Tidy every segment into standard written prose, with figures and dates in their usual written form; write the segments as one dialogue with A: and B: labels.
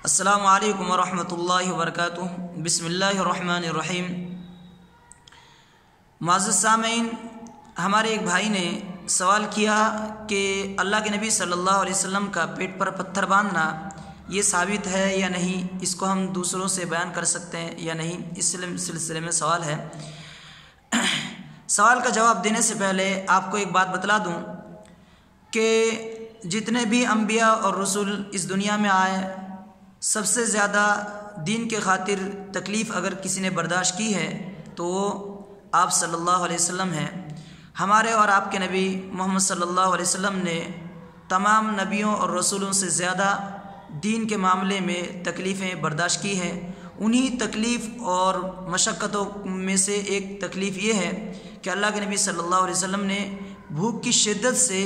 A: السلام علیکم ورحمۃ اللہ وبرکاتہ۔ بسم اللہ الرحمن الرحیم۔ معزز سامعین، ہمارے ایک بھائی نے سوال کیا کہ اللہ کے نبی صلی اللہ علیہ وسلم کا پیٹ پر پتھر باندھنا یہ ثابت ہے یا نہیں، اس کو ہم دوسروں سے بیان کر سکتے ہیں یا نہیں، اس سلسلے میں سوال ہے۔ سوال کا جواب دینے سے پہلے آپ کو ایک بات بتلا دوں کہ جتنے بھی انبیاء اور رسول اس دنیا میں آئے، سب سے زیادہ دین کے خاطر تکلیف اگر کسی نے برداشت کی ہے تو وہ آپ صلی اللہ علیہ وسلم ہیں۔ ہمارے اور آپ کے نبی محمد صلی اللہ علیہ وسلم نے تمام نبیوں اور رسولوں سے زیادہ دین کے معاملے میں تکلیفیں برداشت کی ہیں۔ انہی تکلیف اور مشقتوں میں سے ایک تکلیف یہ ہے کہ اللہ کے نبی صلی اللہ علیہ وسلم نے بھوک کی شدت سے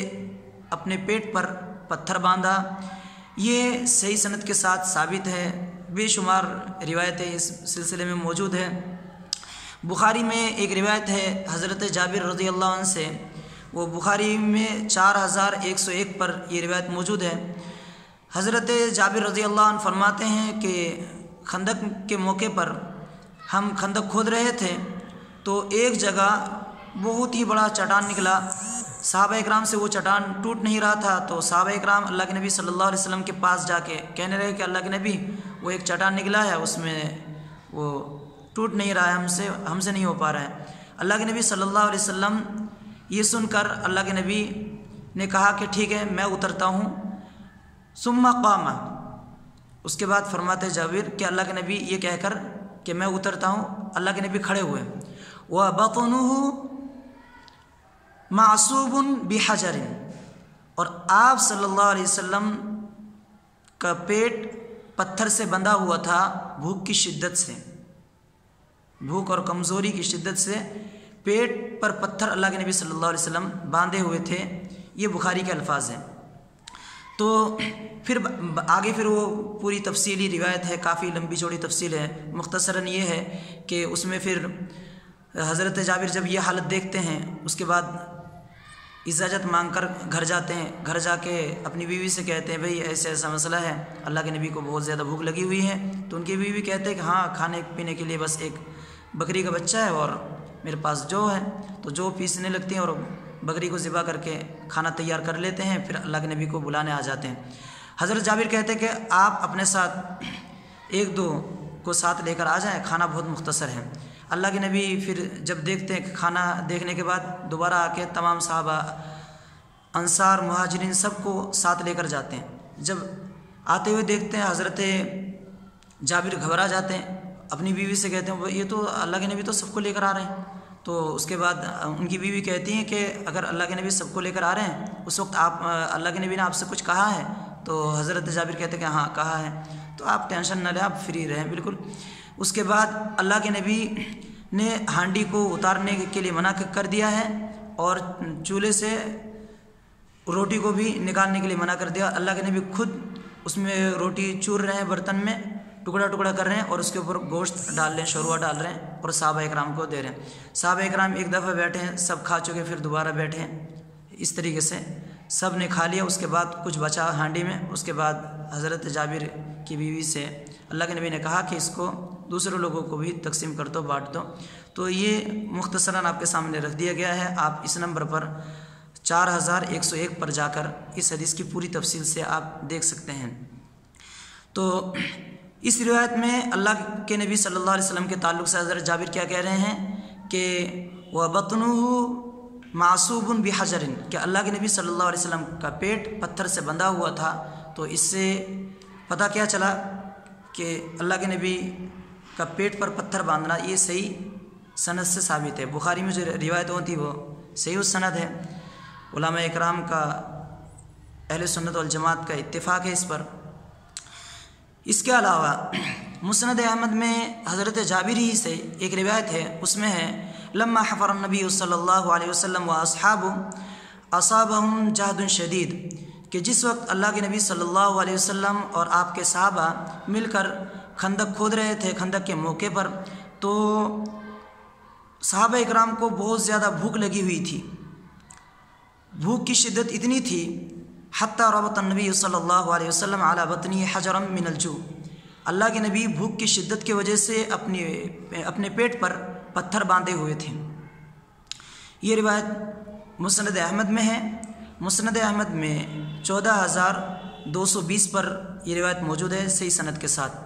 A: اپنے پیٹ پر پتھر باندھا۔ یہ صحیح سند کے ساتھ ثابت ہے، بے شمار روایتیں اس سلسلے میں موجود ہیں۔ بخاری میں ایک روایت ہے حضرت جابر رضی اللہ عنہ سے، وہ بخاری میں 4101 پر یہ روایت موجود ہے۔ حضرت جابر رضی اللہ عنہ فرماتے ہیں کہ خندق کے موقع پر ہم خندق کھود رہے تھے تو ایک جگہ بہت ہی بڑا چٹان نکلا۔ صحابہ اکرام سے وہ چٹان ٹوٹ نہیں رہا تھا، تو صحابہ اکرام اللہ کے نبی صلی اللہ علیہ وسلم کے پاس جا کے کہنے لگے کہ اللہ کے نبی، وہ ایک چٹان نکلا ہے، اس میں وہ ٹوٹ نہیں رہا ہے، ہم سے نہیں ہو پا رہا ہے۔ اللہ کے نبی صلی اللہ علیہ وسلم یہ سن کر اللہ کے نبی نے کہا کہ ٹھیک ہے میں اترتا ہوں۔ ثم قام، اس کے بعد فرماتے جابر کہ اللہ کے نبی یہ کہہ کر کہ میں اترتا ہوں، اللہ کے نبی کھڑے ہوئے۔ وَبَطْنُهُ معصوب بحجر، اور آپ صلی اللہ علیہ وسلم کا پیٹ پتھر سے بندھا ہوا تھا، بھوک کی شدت سے، بھوک اور کمزوری کی شدت سے پیٹ پر پتھر اللہ کے نبی صلی اللہ علیہ وسلم باندھے ہوئے تھے۔ یہ بخاری کے الفاظ ہیں۔ تو پھر آگے وہ پوری تفصیلی روایت ہے، کافی لمبی چوڑی تفصیل ہے۔ مختصراً یہ ہے کہ اس میں پھر حضرت جابر جب یہ حالت دیکھتے ہیں، اس کے بعد اجازت مانگ کر گھر جاتے ہیں۔ گھر جا کے اپنی بیوی سے کہتے ہیں بھئی ایسا ایسا مسئلہ ہے، اللہ کے نبی کو بہت زیادہ بھوک لگی ہوئی ہے۔ تو ان کی بیوی کہتے ہیں کہ ہاں، کھانے پینے کے لیے بس ایک بکری کا بچہ ہے اور میرے پاس جو ہے، تو جو پیسنے لگتی ہیں اور بکری کو ذبح کر کے کھانا تیار کر لیتے ہیں، پھر اللہ کے نبی کو بلانے آ جاتے ہیں۔ حضرت جابر کہتے ہیں کہ آپ اپنے ساتھ ایک دو کو ساتھ لے کر آ جائیں، کھانا بہت مختصر ہے۔ اللہ کے نبی پھر جب دیکھتے ہیں کہ کھانا دیکھنے کے بعد دوبارہ آ کے تمام صحابہ، انصار، مہاجرین سب کو ساتھ لے کر جاتے ہیں۔ جب آتے ہوئے دیکھتے ہیں حضرت جابر گھبرا جاتے ہیں، اپنی بیوی سے کہتے ہیں یہ تو اللہ کے نبی تو سب کو لے کر آ رہے ہیں۔ تو اس کے بعد ان کی بیوی کہتی ہیں کہ اگر اللہ کے نبی سب کو لے کر آ رہے ہیں، اس وقت اللہ کے نبی نے آپ سے کچھ کہا ہے؟ تو حضرت جابر کہتے ہیں کہ ہاں کہا ہے۔ تو آپ ٹینشن نہ لیں، آپ فری رہیں بالکل۔ اس کے بعد اللہ کے نبی نے ہانڈی کو اتارنے کے لیے منع کر دیا ہے اور چولہے سے روٹی کو بھی نکالنے کے لیے منع کر دیا۔ اللہ کے نبی خود اس میں روٹی چور رہے ہیں، برتن میں ٹکڑا ٹکڑا کر رہے ہیں اور اس کے اوپر گوشت ڈال رہے ہیں، شوربہ ڈال رہے ہیں اور صحابہ اکرام کو دے رہے ہیں۔ صحابہ اکرام ایک دفعہ بیٹھے ہیں، سب کھا چکے، پھر دوبارہ بیٹھے ہیں، اس طریقے سے سب نے کھا لیا۔ اس کے بعد کچھ بچا ہانڈی میں، اس کے بعد حضرت جابر کی بیوی سے اللہ کے نبی نے کہا کہ اس کو دوسرے لوگوں کو بھی تقسیم کر دو، بانٹ دو۔ تو یہ مختصراً آپ کے سامنے رکھ دیا گیا ہے۔ آپ اس نمبر پر 4101 پر جا کر اس حدیث کی پوری تفصیل سے آپ دیکھ سکتے ہیں۔ تو اس روایت میں اللہ کے نبی صلی اللہ علیہ وسلم کے تعلق سے حضرت جابر کیا کہہ رہے ہیں کہ وَبَطْنُهُ معصوب بحجر، کہ اللہ کے نبی صلی اللہ علیہ وسلم کا پیٹ پتھر سے بندھا ہوا تھا۔ تو اس سے پتہ کیا چلا کہ اللہ کے نبی کا پیٹ پر پتھر باندھنا یہ صحیح سند سے ثابت ہے۔ بخاری میں جو روایت ہوتی وہ صحیح السند ہے۔ علماء اکرام کا، اہل سنت والجماعت کا اتفاق ہے اس پر۔ اس کے علاوہ مسند احمد میں حضرت جابر ہی سے ایک روایت ہے، اس میں ہے لما حفر النبی صلی اللہ علیہ وسلم واصحابہ اصابہم جہد شدید، کہ جس وقت اللہ کے نبی صلی اللہ علیہ وسلم اور آپ کے صحابہ مل کر خندق کھود رہے تھے، خندق کے موقع پر، تو صحابہ اکرام کو بہت زیادہ بھوک لگی ہوئی تھی۔ بھوک کی شدت اتنی تھی حتی ربط النبی صلی اللہ علیہ وسلم علی بطنی حجرا من الجوع، اللہ کے نبی بھوک کی شدت کی وجہ سے اپنے پیٹ پر پتھر باندھے ہوئے تھے۔ یہ روایت مسند احمد میں ہے۔ مسند احمد میں 14,220 پر یہ روایت موجود ہے صحیح سند کے ساتھ۔